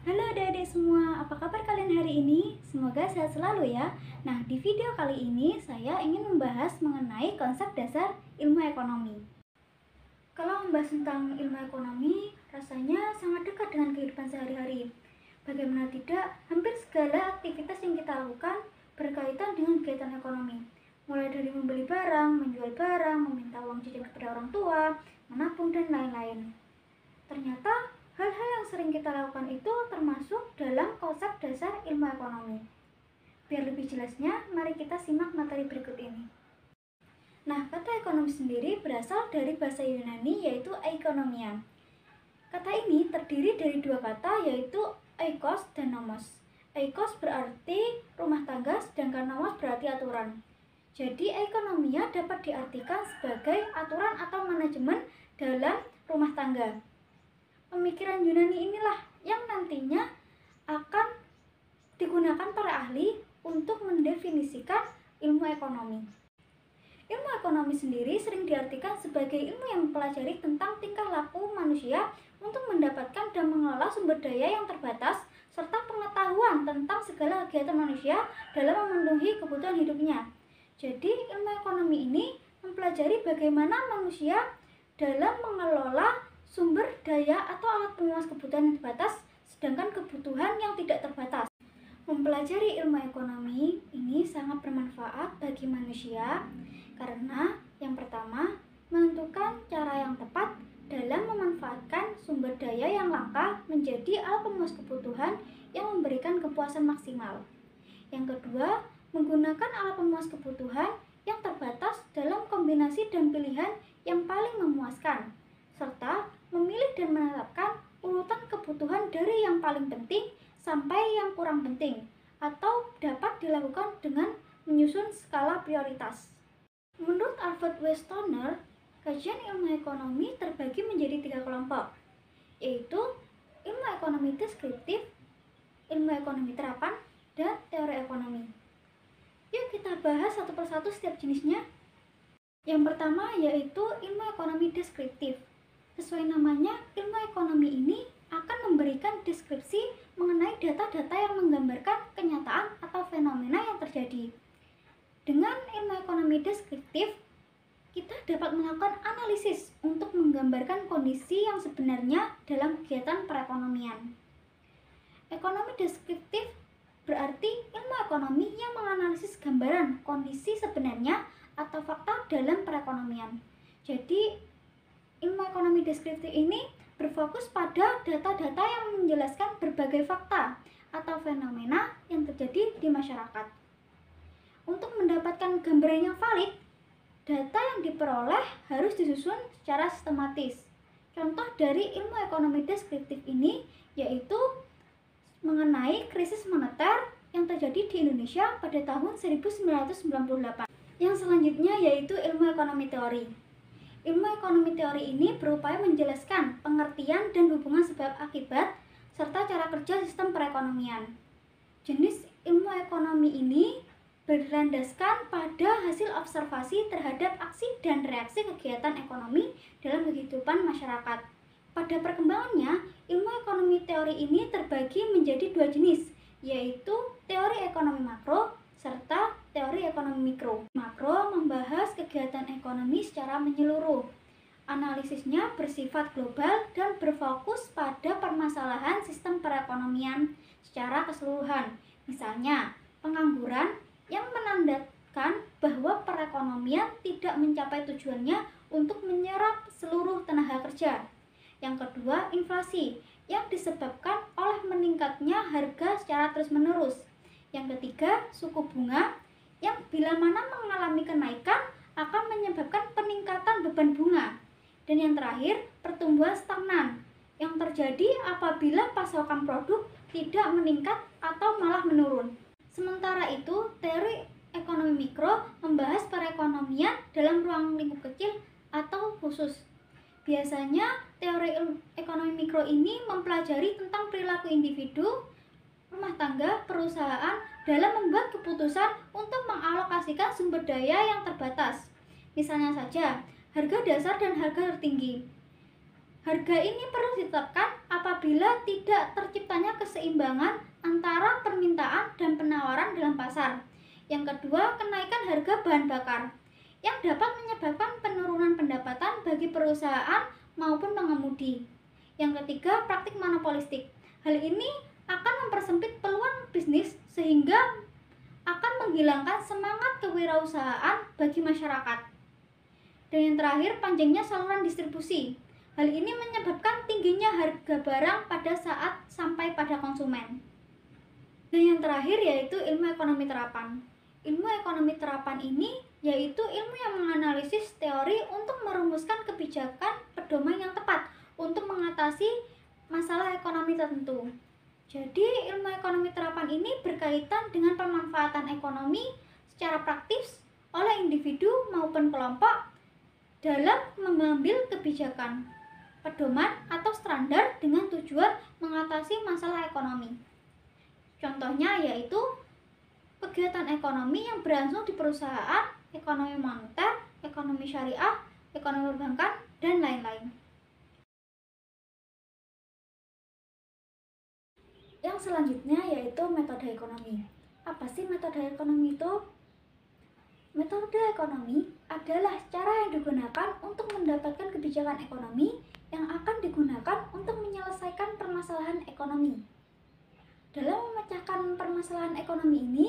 Halo adik-adik semua, apa kabar kalian hari ini? Semoga sehat selalu ya. Nah, di video kali ini saya ingin membahas mengenai konsep dasar ilmu ekonomi. Kalau membahas tentang ilmu ekonomi, rasanya sangat dekat dengan kehidupan sehari-hari. Bagaimana tidak, hampir segala aktivitas yang kita lakukan berkaitan dengan kegiatan ekonomi. Mulai dari membeli barang, menjual barang, meminta uang jajan kepada orang tua, menabung, dan lain-lain. Ternyata hal-hal yang sering kita lakukan itu termasuk dalam konsep dasar ilmu ekonomi. Biar lebih jelasnya, mari kita simak materi berikut ini. Nah, kata ekonomi sendiri berasal dari bahasa Yunani yaitu ekonomia. Kata ini terdiri dari dua kata yaitu oikos dan nomos. Oikos berarti rumah tangga sedangkan nomos berarti aturan. Jadi ekonomia dapat diartikan sebagai aturan atau manajemen dalam rumah tangga. Pemikiran Yunani inilah yang nantinya akan digunakan para ahli untuk mendefinisikan ilmu ekonomi. Ilmu ekonomi sendiri sering diartikan sebagai ilmu yang mempelajari tentang tingkah laku manusia untuk mendapatkan dan mengelola sumber daya yang terbatas serta pengetahuan tentang segala kegiatan manusia dalam memenuhi kebutuhan hidupnya. Jadi ilmu ekonomi ini mempelajari bagaimana manusia dalam mengelola sumber daya atau alat pemenuhan kebutuhan yang terbatas, sedangkan kebutuhan yang tidak terbatas. Mempelajari ilmu ekonomi ini sangat bermanfaat bagi manusia karena yang pertama, menentukan cara yang tepat dalam memanfaatkan sumber daya yang langka menjadi alat pemenuhan kebutuhan yang memberikan kepuasan maksimal. Yang kedua, menggunakan alat pemenuhan kebutuhan yang terbatas dalam kombinasi dan pilihan yang paling memuaskan, serta memilih dan menetapkan urutan kebutuhan dari yang paling penting sampai yang kurang penting, atau dapat dilakukan dengan menyusun skala prioritas. Menurut Albert W. Stoner, kajian ilmu ekonomi terbagi menjadi 3 kelompok, yaitu ilmu ekonomi deskriptif, ilmu ekonomi terapan, dan teori ekonomi. Yuk kita bahas satu persatu setiap jenisnya. Yang pertama yaitu ilmu ekonomi deskriptif. Sesuai namanya, ilmu ekonomi ini akan memberikan deskripsi mengenai data-data yang menggambarkan kenyataan atau fenomena yang terjadi. Dengan ilmu ekonomi deskriptif, kita dapat melakukan analisis untuk menggambarkan kondisi yang sebenarnya dalam kegiatan perekonomian. Ekonomi deskriptif berarti ilmu ekonomi yang menganalisis gambaran kondisi sebenarnya atau fakta dalam perekonomian. Jadi, ilmu ekonomi deskriptif ini berfokus pada data-data yang menjelaskan berbagai fakta atau fenomena yang terjadi di masyarakat. Untuk mendapatkan gambaran yang valid, data yang diperoleh harus disusun secara sistematis. Contoh dari ilmu ekonomi deskriptif ini yaitu mengenai krisis moneter yang terjadi di Indonesia pada tahun 1998. Yang selanjutnya yaitu ilmu ekonomi teori. Ilmu ekonomi teori ini berupaya menjelaskan pengertian dan hubungan sebab akibat serta cara kerja sistem perekonomian. Jenis ilmu ekonomi ini berlandaskan pada hasil observasi terhadap aksi dan reaksi kegiatan ekonomi dalam kehidupan masyarakat. Pada perkembangannya, ilmu ekonomi teori ini terbagi menjadi 2 jenis, yaitu teori ekonomi makro serta teori ekonomi mikro. Makro membahas kegiatan ekonomi secara menyeluruh. Analisisnya bersifat global dan berfokus pada permasalahan sistem perekonomian secara keseluruhan. Misalnya, pengangguran yang menandakan bahwa perekonomian tidak mencapai tujuannya untuk menyerap seluruh tenaga kerja. Yang kedua, inflasi yang disebabkan oleh meningkatnya harga secara terus-menerus. Yang ketiga, suku bunga yang bila mana mengalami kenaikan akan menyebabkan peningkatan beban bunga. Dan yang terakhir, pertumbuhan stagnan yang terjadi apabila pasokan produk tidak meningkat atau malah menurun. Sementara itu, teori ekonomi mikro membahas perekonomian dalam ruang lingkup kecil atau khusus. Biasanya, teori ekonomi mikro ini mempelajari tentang perilaku individu, rumah tangga, perusahaan dalam membuat keputusan untuk mengalokasikan sumber daya yang terbatas. Misalnya saja, harga dasar dan harga tertinggi. Harga ini perlu ditetapkan apabila apabila tidak terciptanya keseimbangan antara permintaan dan penawaran dalam pasar. Yang kedua, kenaikan harga bahan bakar yang dapat menyebabkan penurunan pendapatan bagi perusahaan maupun pengemudi. Yang ketiga, praktik monopolistik. Hal ini akan mempersempit peluang bisnis sehingga akan menghilangkan semangat kewirausahaan bagi masyarakat. Dan yang terakhir, panjangnya saluran distribusi. Hal ini menyebabkan tingginya harga barang pada saat sampai pada konsumen. Dan yang terakhir yaitu ilmu ekonomi terapan. Ilmu ekonomi terapan ini yaitu ilmu yang menganalisis teori untuk merumuskan kebijakan pedoman yang tepat untuk mengatasi masalah ekonomi tertentu. Jadi ilmu ekonomi terapan ini berkaitan dengan pemanfaatan ekonomi secara praktis oleh individu maupun kelompok dalam mengambil kebijakan, pedoman atau standar dengan tujuan mengatasi masalah ekonomi. Contohnya yaitu kegiatan ekonomi yang berlangsung di perusahaan, ekonomi moneter, ekonomi syariah, ekonomi perbankan, dan lain-lain. Yang selanjutnya yaitu metode ekonomi. Apa sih metode ekonomi itu? Metode ekonomi adalah cara yang digunakan untuk mendapatkan kebijakan ekonomi yang akan digunakan untuk menyelesaikan permasalahan ekonomi. Dalam memecahkan permasalahan ekonomi ini,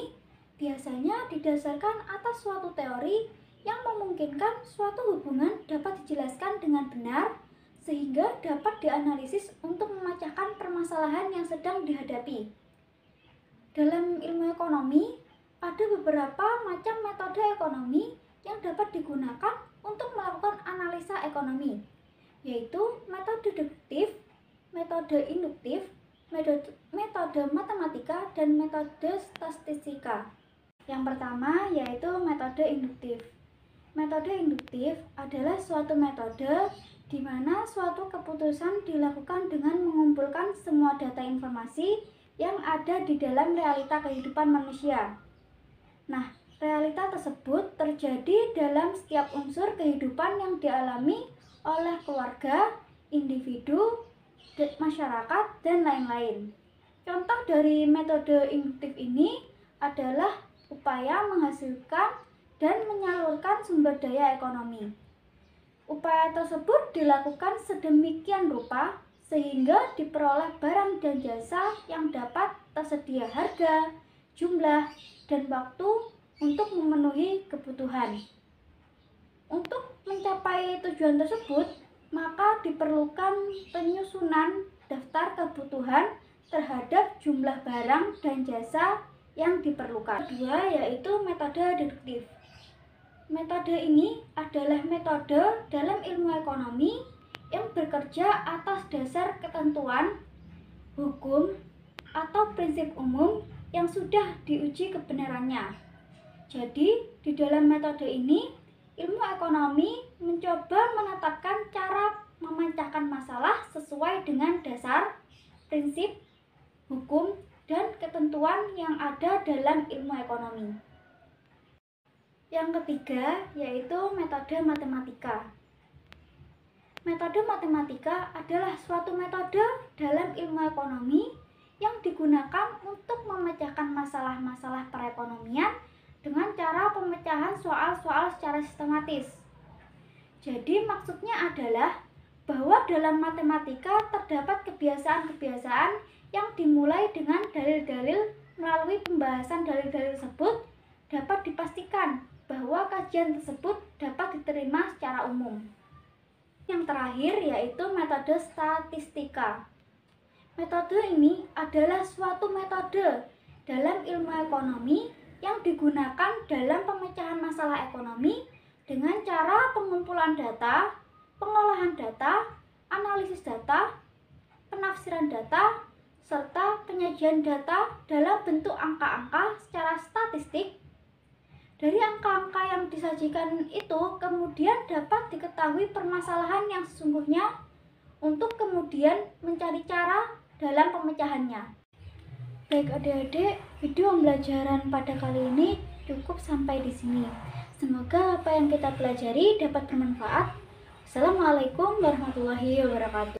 biasanya didasarkan atas suatu teori yang memungkinkan suatu hubungan dapat dijelaskan dengan benar sehingga dapat dianalisis untuk memecahkan permasalahan yang sedang dihadapi. Dalam ilmu ekonomi, ada beberapa macam metode ekonomi yang dapat digunakan untuk melakukan analisa ekonomi, yaitu metode deduktif, metode induktif, metode matematika, dan metode statistika. Yang pertama yaitu metode induktif. Metode induktif adalah suatu metode di mana suatu keputusan dilakukan dengan mengumpulkan semua data informasi yang ada di dalam realita kehidupan manusia. Nah, realita tersebut terjadi dalam setiap unsur kehidupan yang dialami oleh keluarga, individu, masyarakat, dan lain-lain. Contoh dari metode induktif ini adalah upaya menghasilkan dan menyalurkan sumber daya ekonomi. Upaya tersebut dilakukan sedemikian rupa sehingga diperoleh barang dan jasa yang dapat tersedia harga, jumlah, dan waktu untuk memenuhi kebutuhan. Untuk mencapai tujuan tersebut, maka diperlukan penyusunan daftar kebutuhan terhadap jumlah barang dan jasa yang diperlukan. Kedua yaitu metode deduktif. Metode ini adalah metode dalam ilmu ekonomi yang bekerja atas dasar ketentuan, hukum, atau prinsip umum yang sudah diuji kebenarannya. Jadi, di dalam metode ini, ilmu ekonomi mencoba menetapkan cara memecahkan masalah sesuai dengan dasar, prinsip, hukum, dan ketentuan yang ada dalam ilmu ekonomi. Yang ketiga yaitu metode matematika. Metode matematika adalah suatu metode dalam ilmu ekonomi yang digunakan untuk memecahkan masalah-masalah perekonomian dengan cara pemecahan soal-soal secara sistematis. Jadi maksudnya adalah bahwa dalam matematika terdapat kebiasaan-kebiasaan yang dimulai dengan dalil-dalil. Melalui pembahasan dalil-dalil tersebut dapat dipastikan bahwa kajian tersebut dapat diterima secara umum. Yang terakhir yaitu metode statistika. Metode ini adalah suatu metode dalam ilmu ekonomi yang digunakan dalam pemecahan masalah ekonomi dengan cara pengumpulan data, pengolahan data, analisis data, penafsiran data, serta penyajian data dalam bentuk angka-angka secara statistik. Dari angka-angka yang disajikan itu kemudian dapat diketahui permasalahan yang sesungguhnya untuk kemudian mencari cara dalam pemecahannya. Baik adik-adik, video pembelajaran pada kali ini cukup sampai di sini. Semoga apa yang kita pelajari dapat bermanfaat. Assalamualaikum warahmatullahi wabarakatuh.